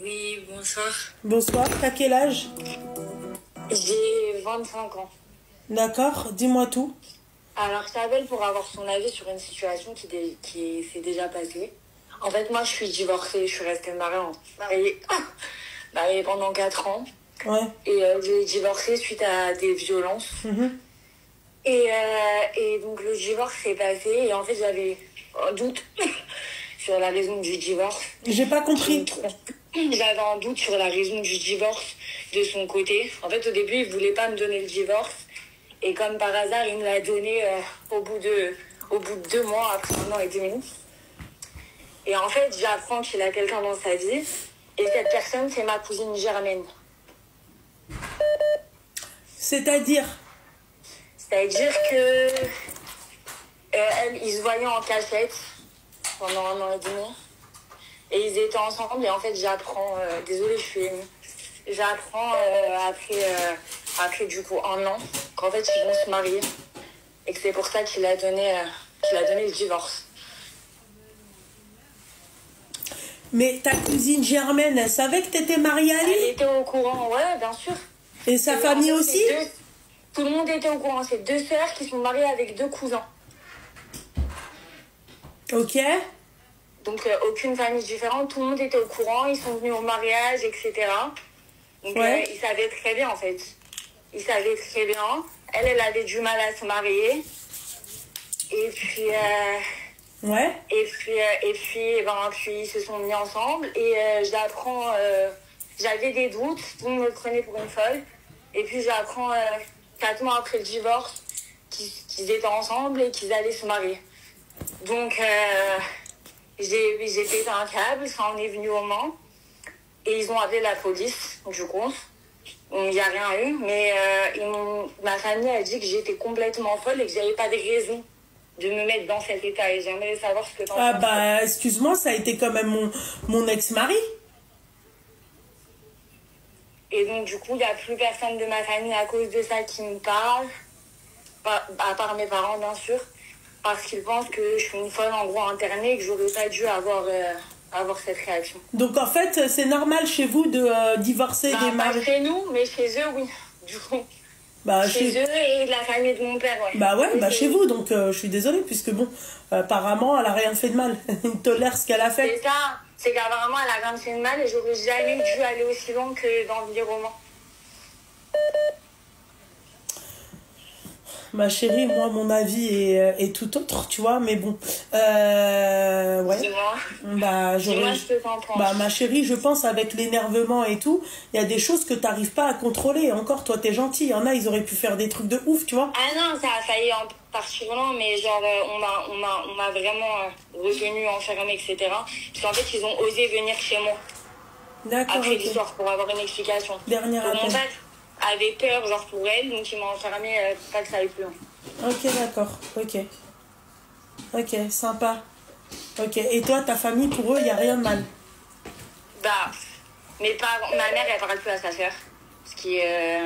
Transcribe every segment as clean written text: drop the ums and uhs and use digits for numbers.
Oui, bonsoir. Bonsoir, t'as quel âge? J'ai 25 ans. D'accord, dis-moi tout. Alors, je t'appelle pour avoir son avis sur une situation qui s'est déjà passée. En fait, moi, je suis divorcée. Je suis restée mariée pendant 4 ans. Ouais. Et j'ai divorcé suite à des violences. Et donc, le divorce s'est passé. Et en fait, j'avais un doute sur la raison du divorce. J'ai pas compris. J'avais un doute sur la raison du divorce de son côté. En fait, au début, il voulait pas me donner le divorce. Et comme par hasard, il me l'a donné au bout de 2 mois, après 1 an et demi. Et en fait, j'apprends qu'il a quelqu'un dans sa vie. Et cette personne, c'est ma cousine Germaine. C'est-à-dire? C'est-à-dire que ils se voyaient en cachette pendant 1 an et demi. Et ils étaient ensemble. Et en fait, j'apprends... désolée, je suis émue. J'apprends après du coup 1 an qu'en fait ils vont se marier et que c'est pour ça qu'il a donné le divorce. Mais ta cousine Germaine, elle savait que t'étais mariée à lui? Elle était au courant, ouais, bien sûr. Et sa famille aussi? Tout le monde était au courant. C'est 2 sœurs qui sont mariées avec 2 cousins. Ok. Donc aucune famille différente, tout le monde était au courant, ils sont venus au mariage, etc. Donc ouais. Ils savaient très bien en fait. Ils savaient très bien. Elle avait du mal à se marier. Et puis... ouais. Et puis ils se sont mis ensemble. Et j'apprends... j'avais des doutes, tout le monde me prenait pour une folle. Et puis j'apprends 4 mois après le divorce qu'ils étaient ensemble et qu'ils allaient se marier. Donc j'ai pété un câble, ça en est venu au Mans. Et ils ont appelé la police, du coup. Il n'y a rien eu, mais ma famille a dit que j'étais complètement folle et que j'avais pas de raison de me mettre dans cet état. Et j'aimerais savoir ce que t'en penses. Ah bah, excuse-moi, ça a été quand même mon ex-mari. Et donc, du coup, il n'y a plus personne de ma famille à cause de ça qui me parle. À part mes parents, bien sûr. Parce qu'ils pensent que je suis une folle, en gros, internée et que j'aurais pas dû avoir cette réaction. Donc en fait, c'est normal chez vous de divorcer des maris? Pas chez nous, mais chez eux, oui. Du coup. Bah, chez eux et de la famille de mon père, ouais. Bah ouais, bah chez vous, donc je suis désolée, puisque bon, apparemment, elle a rien fait de mal. Elle tolère ce qu'elle a fait. C'est ça, c'est qu'apparemment, elle a rien fait de mal et j'aurais jamais dû aller aussi loin que d'environnement. Ma chérie, moi, mon avis est tout autre, tu vois, mais bon. Ouais. Dis-moi. Bah, Dis-moi ce que t'en penses. Bah, ma chérie, je pense, avec l'énervement et tout, il y a des choses que t'arrives pas à contrôler. Encore, toi, t'es gentil. Il y en a, ils auraient pu faire des trucs de ouf, tu vois. Ah non, ça a failli en partir loin, mais genre, on m'a vraiment retenu, enfermé, etc. Parce qu'en fait, ils ont osé venir chez moi. D'accord, après ok. l'histoire, pour avoir une explication. Dernière Mon appel. père avait peur, genre, pour elle, donc il m'a enfermé pour pas que ça aille plus loin. Ok, d'accord, ok. Ok, sympa. Ok, et toi, ta famille, pour eux, il n'y a rien de mal? Bah, mes parents, ma mère, elle parle plus à sa sœur, ce qui est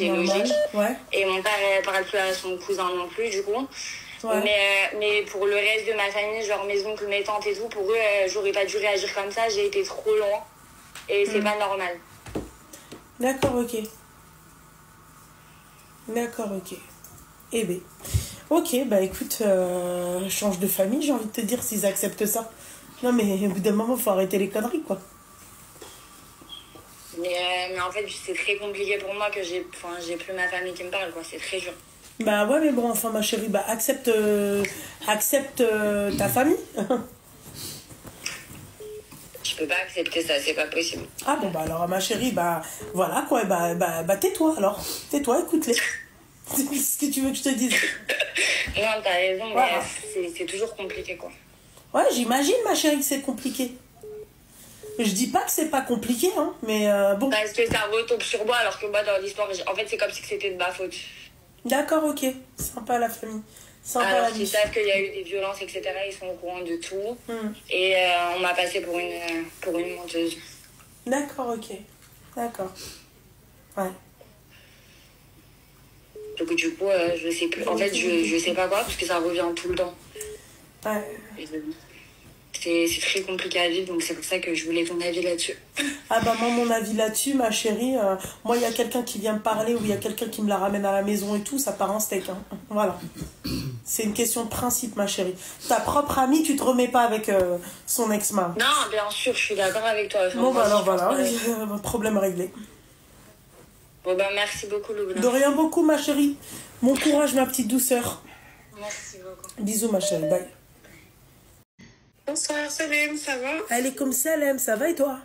normal, logique. Ouais. Et mon père, elle parle plus à son cousin non plus, du coup. Ouais. Mais pour le reste de ma famille, genre mes oncles, mes tantes et tout, pour eux, j'aurais pas dû réagir comme ça, j'ai été trop loin. Et c'est pas normal. D'accord, ok. D'accord, ok. Eh ben. Ok, bah écoute, change de famille, j'ai envie de te dire, s'ils acceptent ça. Non, mais au bout d'un moment, faut arrêter les conneries, quoi. Mais en fait, c'est très compliqué pour moi que j'ai plus ma famille qui me parle, quoi. C'est très dur. Bah ouais, mais bon, enfin, ma chérie, bah accepte ta famille. Je peux pas accepter ça, c'est pas possible. Ah bon, bah alors, ma chérie, bah voilà, quoi, bah tais-toi, alors. Tais-toi, écoute-les. Ce que tu veux que je te dise. Non, t'as raison, Voilà. mais c'est toujours compliqué, quoi. Ouais, j'imagine, ma chérie, que c'est compliqué. Je dis pas que c'est pas compliqué, hein, mais bon. Parce que ça retombe sur moi, alors que moi, dans l'histoire, en fait, c'est comme si c'était de ma faute. D'accord, ok. Sympa la famille. Sympa alors la qu'ils vie. savent qu'il y a eu des violences, etc., ils sont au courant de tout. Et on m'a passé pour une menteuse. D'accord, ok. D'accord. Ouais. Donc du coup, je sais plus. En fait, je sais pas quoi, parce que ça revient tout le temps. Ouais. c'est très compliqué à vivre, donc c'est pour ça que je voulais ton avis là-dessus. Ah bah moi, mon avis là-dessus, ma chérie, moi, il y a quelqu'un qui vient me parler ou il y a quelqu'un qui me la ramène à la maison et tout, ça part en steak. Hein. Voilà. C'est une question de principe, ma chérie. Ta propre amie, tu te remets pas avec son ex-mari. Non, bien sûr, je suis d'accord avec toi. Enfin, Bon, moi bah alors aussi, je pense voilà, problème réglé. Bon, bah merci beaucoup, Loubna. De rien beaucoup, ma chérie. Bon courage, ma petite douceur. Merci beaucoup. Bisous, ma chérie, bye. Bonsoir Salem, ça va? Elle est comme Salem, ça va et toi?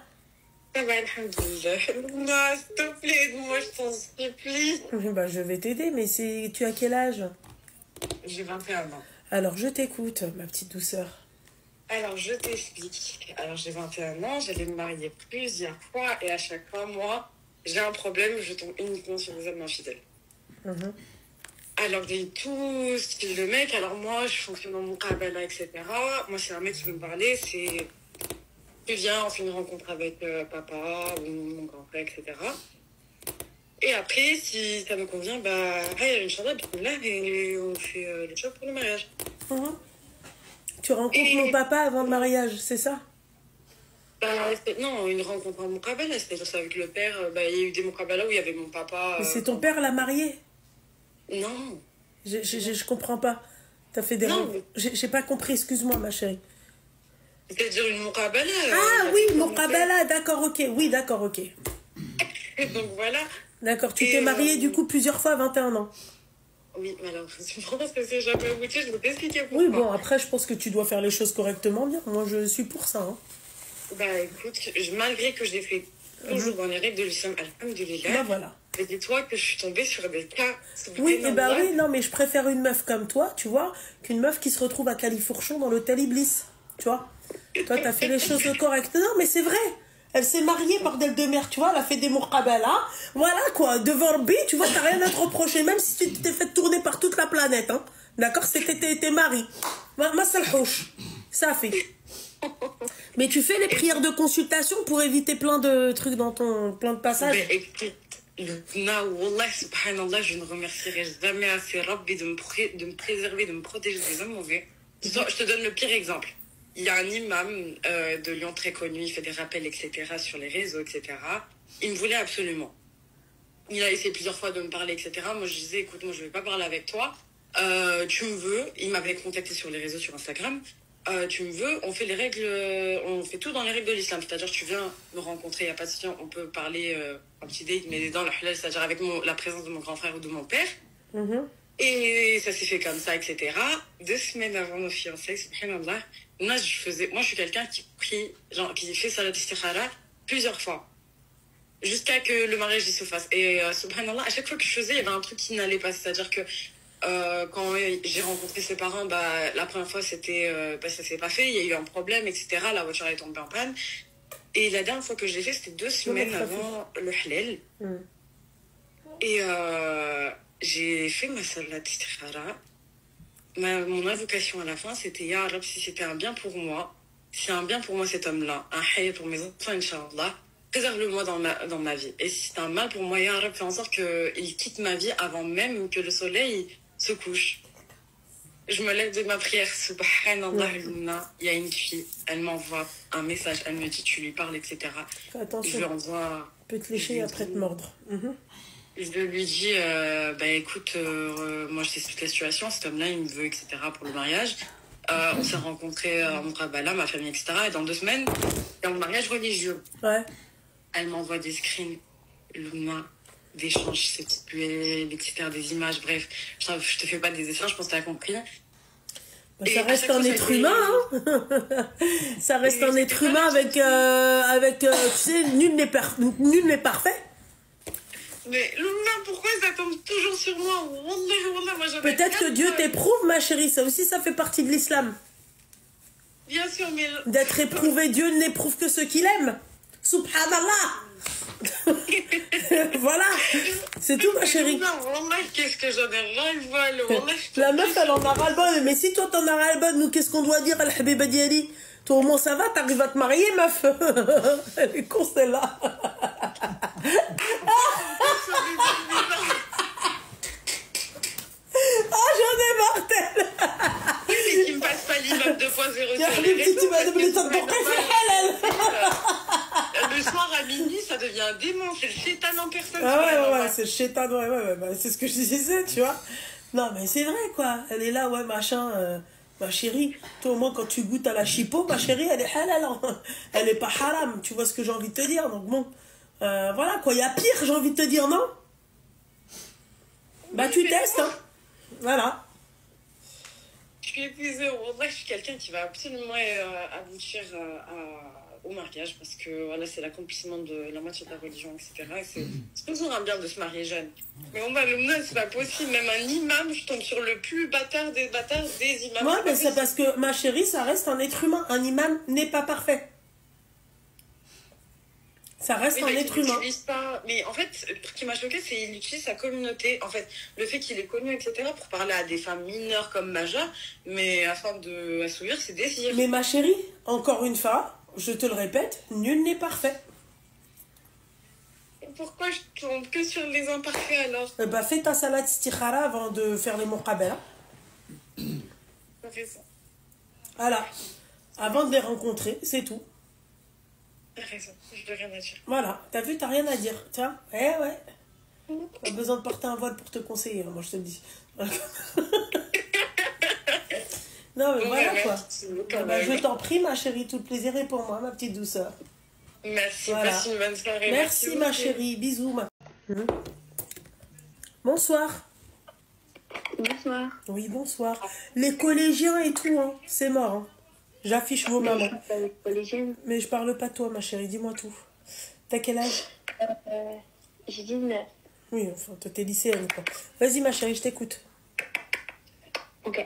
Ça va, alhamdoulilah. Non, s'il te plaît, aide-moi, je t'en supplie. Bah, je vais t'aider, mais tu as quel âge? J'ai 21 ans. Alors, je t'écoute, ma petite douceur. Alors, je t'explique. Alors, j'ai 21 ans, j'allais me marier plusieurs fois et à chaque fois, moi, j'ai un problème, je tombe uniquement sur des hommes infidèles. Alors, j'ai tout style de mec. Alors, moi, je fonctionne dans mon cabala, etc. Moi, c'est un mec qui veut me parler, c'est... Tu viens, on fait une rencontre avec papa ou mon grand-père, etc. Et après, si ça me convient, bah, hey, Inch'Allah, bismillah, et on fait les choses pour le mariage. Tu rencontres mon papa avant le mariage, c'est ça? Non, une rencontre à Moukabala, c'est-à-dire avec le père. Bah, il y a eu des Moukabala où il y avait mon papa. Mais c'est ton père la mariée? Non. Je comprends pas. T'as fait des... Non, J'ai pas compris, excuse-moi, ma chérie. C'est-à-dire une Moukabala. Ah oui, mon Kabbalah, d'accord, ok. Oui, d'accord, ok. Donc voilà. D'accord, tu t'es mariée du coup plusieurs fois à 21 ans. Oui, malheureusement, parce que c'est jamais abouti, je vais t'expliquer pourquoi. Oui, bon, après, je pense que tu dois faire les choses correctement bien. Moi, je suis pour ça. Hein. Bah écoute, malgré que je l'ai fait toujours dans les règles de l'islam, alhamdoulilah. Bah voilà. Et dis-toi que je suis tombée sur des cas. Oui, et bah oui, non, mais je préfère une meuf comme toi, tu vois, qu'une meuf qui se retrouve à Califourchon dans l'hôtel Iblis. Tu vois? Toi, t'as fait les choses correctes. Non, mais c'est vrai. Elle s'est mariée, bordel de merde, tu vois, elle a fait des Moukabala. Voilà, quoi, devant le tu vois, t'as rien à te reprocher, même si tu t'es fait tourner par toute la planète, hein. D'accord? C'était tes maris. Ma salhouche. Ça fait. Mais tu fais les prières de consultation pour éviter plein de trucs dans plein de passages. Ben écoute, Wallah, subhanallah, je ne remercierai jamais assez Rabbi de me préserver, de me protéger des hommes mauvais. Je te donne le pire exemple. Il y a un imam de Lyon très connu, il fait des rappels, etc., sur les réseaux, etc. Il me voulait absolument. Il a essayé plusieurs fois de me parler, etc. Moi, je disais, écoute, moi, je ne vais pas parler avec toi. Tu me veux. Il m'avait contacté sur les réseaux, sur Instagram. Tu me veux, on fait les règles, on fait tout dans les règles de l'islam. C'est-à-dire, tu viens me rencontrer, il n'y a pas de souci, on peut parler un petit date, mais dans le halal, c'est-à-dire avec la présence de mon grand frère ou de mon père. Et ça s'est fait comme ça, etc. 2 semaines avant nos fiançailles, subhanallah, moi, je suis quelqu'un qui prie, genre, qui fait salat istikhara plusieurs fois. Jusqu'à que le mariage se fasse. Et subhanallah, à chaque fois que je faisais, il y avait un truc qui n'allait pas. C'est-à-dire que quand j'ai rencontré ses parents, bah, la première fois, c'était, ça s'est pas fait. Il y a eu un problème, etc. La voiture est tombée en panne. Et la dernière fois que je l'ai fait, c'était 2 semaines avant le halal. Et j'ai fait ma salat istikhara. Mon invocation à la fin, c'était Ya Rab, si c'était un bien pour moi, si c'est un bien pour moi cet homme-là, un hayat pour mes enfants, Inch'Allah, préserve-le-moi dans ma vie. Et si c'est un mal pour moi, Ya Rab, fais en sorte qu'il quitte ma vie avant même que le soleil se couche. Je me lève de ma prière, subhanallah, il y a une fille, elle m'envoie un message, elle me dit tu lui parles, etc. Fais attention, je lui envoie... peut te lécher et après te mordre. Je lui dis, bah écoute, moi je t'explique la situation, cet homme-là il me veut, etc. pour le mariage. On s'est rencontrés en Moukabala, ma famille, etc. Et dans 2 semaines, il y a un mariage religieux. Ouais. Elle m'envoie des screens, Luna, d'échanges sexuels, etc. Des images, bref. Je te fais pas des dessins, je pense que tu as compris. Bah, ça reste un être humain, hein. Ça reste un être humain avec tu sais, nul n'est parfait. Mais Luna, pourquoi ça tombe toujours sur moi? Wallah, moi j'avais... Peut-être que Dieu t'éprouve, ma chérie. Ça aussi, ça fait partie de l'islam. Bien sûr, mais... D'être éprouvé, Dieu n'éprouve que ceux qu'il aime. Subhanallah. Voilà. C'est tout, ma chérie. Non, wallah, qu'est-ce que j'en ai ras-le-bol. La meuf, elle en a ras-le-bol. Mais si toi, t'en as ras-le-bol, nous, qu'est-ce qu'on doit dire, Al-Habiba Diali? Toi, au moins, ça va, t'arrives à te marier, meuf. Elle est con, celle-là. Ah, j'en ai marre, mais qui me passe pas l'immeuble de Le soir à minuit, ça devient un démon. C'est le chétan en personne. Ah ouais, c'est le chétan. Ouais, bah, c'est ce que je disais, tu vois. Non, mais c'est vrai, quoi. Elle est là, ouais, machin. Ma chérie, toi, au moins, quand tu goûtes à la chipo, ma chérie, elle est halal. Hein. Elle est pas haram. Tu vois ce que j'ai envie de te dire. Donc, bon. Voilà, quoi. Il y a pire, j'ai envie de te dire, non? Bah, tu testes, hein. Voilà. Je suis épuisée. Moi, je suis quelqu'un qui va absolument aboutir au mariage parce que voilà, c'est l'accomplissement de la moitié de la religion, etc. Et c'est toujours un bien de se marier jeune. Mais on va le mener, c'est pas possible. Même un imam, je tombe sur le plus bâtard des imams. Ouais, mais c'est parce que, ma chérie, ça reste un être humain. Un imam n'est pas parfait. Ça reste un être humain. Pas... Mais en fait, le truc qui m'a choqué, c'est qu'il utilise sa communauté. En fait, le fait qu'il est connu, etc., pour parler à des femmes mineures comme Maja, mais afin de assouvir ses désirs. Mais ma chérie, encore une fois, je te le répète, nul n'est parfait. Pourquoi je tombe que sur les imparfaits alors? Bah, fais ta salade stikhara avant de faire les muqabala. On fait ça. Voilà. Avant de les rencontrer, c'est tout. T'as raison, je n'ai rien à dire. Voilà, t'as vu, t'as rien à dire. Tiens, ouais. T'as besoin de porter un voile pour te conseiller, moi je te le dis. Non, mais voilà quoi. Je t'en prie, ma chérie, tout le plaisir est pour moi, ma petite douceur. Merci, voilà. Passe une bonne soirée. Merci ma chérie, bisous. Bonsoir. Bonsoir. Oui, bonsoir. Les collégiens et tout, hein, c'est mort. Hein. J'affiche vos mamans. Mais je parle pas de toi, ma chérie, dis-moi tout. T'as quel âge? J'ai 19. Oui, enfin, toi t'es lycéenne, quoi. Vas-y, ma chérie, je t'écoute. Ok.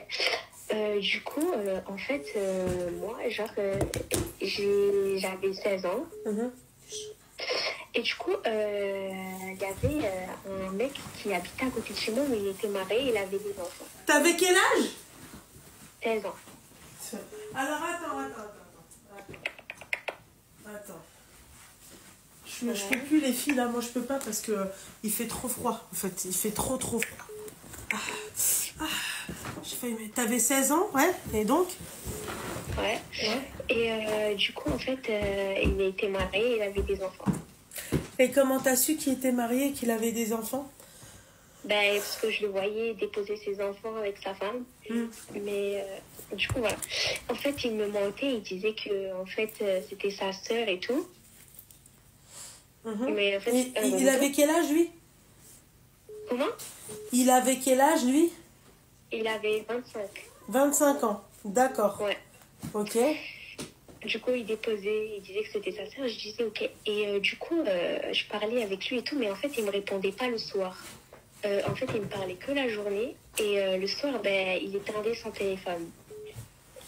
Du coup, en fait, moi, genre, j'avais 16 ans. Et du coup, il y avait un mec qui habitait à côté de chez moi, mais il était marié, il avait des enfants. T'avais quel âge? 16 ans. Alors, attends. Je peux plus les filles, là, moi je peux pas parce que il fait trop froid, en fait. Il fait trop froid. J'ai failli mettre... T'avais 16 ans, ouais? Et donc? Ouais. Et du coup, en fait, il était marié, il avait des enfants. Et comment t'as su qu'il était marié et qu'il avait des enfants? Ben, parce que je le voyais déposer ses enfants avec sa femme. Mais du coup, voilà. En fait, il me mentait, il disait que en fait, c'était sa sœur et tout. Mais en fait, il avait quel âge, lui? Comment? Il avait quel âge, lui? Il avait 25. 25 ans, d'accord. Ouais. Ok. Du coup, il disait que c'était sa sœur, je disais ok. Et du coup, je parlais avec lui et tout, mais en fait, il me répondait pas le soir. En fait, il me parlait que la journée. Et le soir, ben, il éteindait son téléphone.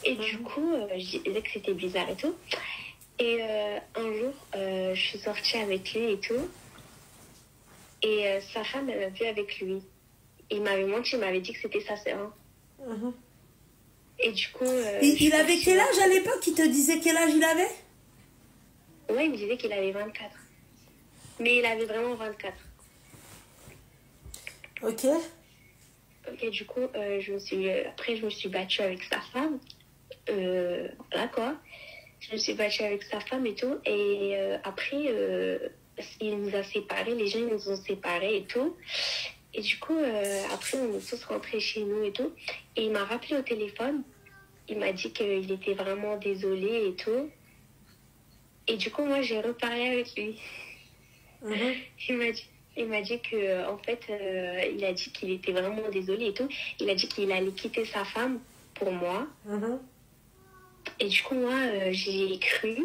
Et du coup, je disais que c'était bizarre et tout. Et un jour, je suis sortie avec lui et tout. Et sa femme, elle m'a vue avec lui. Il m'avait menti, il m'avait dit que c'était sa sœur. Et du coup... il avait quel âge à l'époque? Il te disait quel âge il avait? Ouais, il me disait qu'il avait 24. Mais il avait vraiment 24. Ok. Ok, du coup, après, je me suis battue avec sa femme. Voilà, quoi. Je me suis battue avec sa femme et tout. Et après, il nous a séparés. Les gens, ils nous ont séparés et tout. Et du coup, après, on est tous rentrés chez nous et tout. Et il m'a rappelé au téléphone. Il m'a dit qu'il était vraiment désolé et tout. Et du coup, moi, j'ai reparlé avec lui. Il m'a dit que, en fait, il a dit qu'il était vraiment désolé et tout. Il a dit qu'il allait quitter sa femme pour moi. Et du coup, moi, j'ai cru.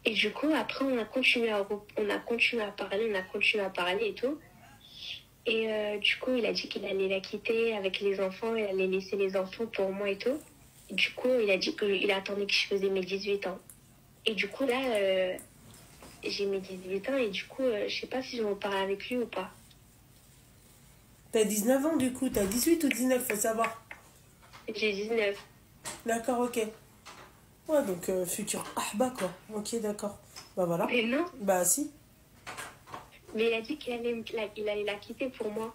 Et du coup, après, on a continué à parler et tout. Et du coup, il a dit qu'il allait la quitter avec les enfants. Il allait laisser les enfants pour moi et tout. Et du coup, il a dit qu'il attendait que je faisais mes 18 ans. Et du coup, là, j'ai mes 18 ans. Et du coup, je sais pas si je reparle avec lui ou pas. T'as 19 ans, du coup. T'as 18 ou 19, faut savoir. J'ai 19. D'accord, ok. Ouais, donc futur ahba, quoi. Ok, d'accord. Bah voilà. Mais non. Bah si. Mais il a dit qu'il allait la quitter pour moi.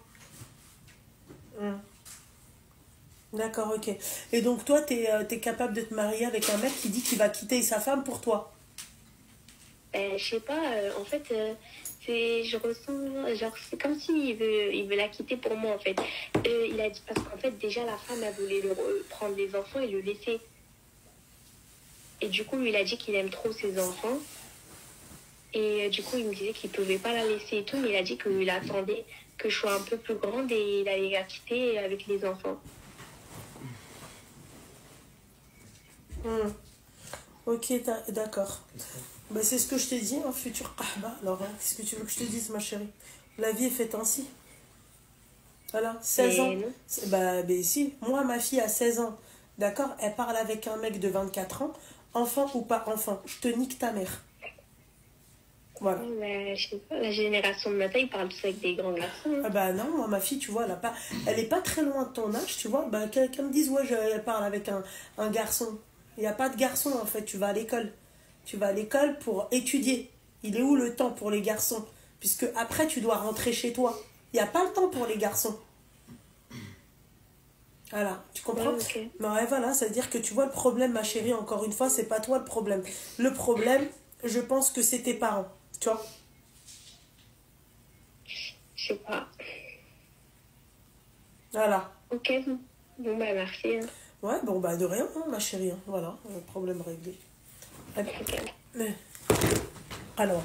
D'accord, ok. Et donc toi, t'es capable de te marier avec un mec qui dit qu'il va quitter sa femme pour toi? Je sais pas, en fait, je ressens, genre, c'est comme il veut la quitter pour moi, en fait. Il a dit, parce qu'en fait, déjà, la femme, elle voulait prendre les enfants et le laisser. Et du coup, lui, il a dit qu'il aime trop ses enfants. Et du coup, il me disait qu'il pouvait pas la laisser et tout, mais il a dit qu'il attendait que je sois un peu plus grande et il allait la quitter avec les enfants. Ok, d'accord. Bah, c'est ce que je t'ai dit, hein, futur kahba. Alors, hein, qu'est-ce que tu veux que je te dise, ma chérie? La vie est faite ainsi. Voilà, 16 ans. Non. Bah, si, moi, ma fille a 16 ans, d'accord? Elle parle avec un mec de 24 ans, enfant ou pas enfant, je te nique ta mère. Voilà. Ouais, je sais pas, la génération de maintenant, ils parlent tous avec des grands garçons. Ah bah non, moi, ma fille, tu vois, elle est pas très loin de ton âge, tu vois. Bah, quelqu'un me dise, ouais, elle parle avec un garçon. Il n'y a pas de garçon, en fait, tu vas à l'école. Tu vas à l'école pour étudier. Il est où le temps pour les garçons? Puisque après, tu dois rentrer chez toi. Il n'y a pas le temps pour les garçons. Voilà, tu comprends? Ouais, ok. Ouais, voilà, c'est-à-dire que tu vois le problème, ma chérie, encore une fois, c'est pas toi le problème. Le problème, je pense que c'est tes parents, tu vois? Je sais pas. Voilà. Ok, bon, bah, merci. Hein. Ouais, bon, bah de rien, hein, ma chérie, hein. Voilà, problème réglé. Ok. Mais- Alors,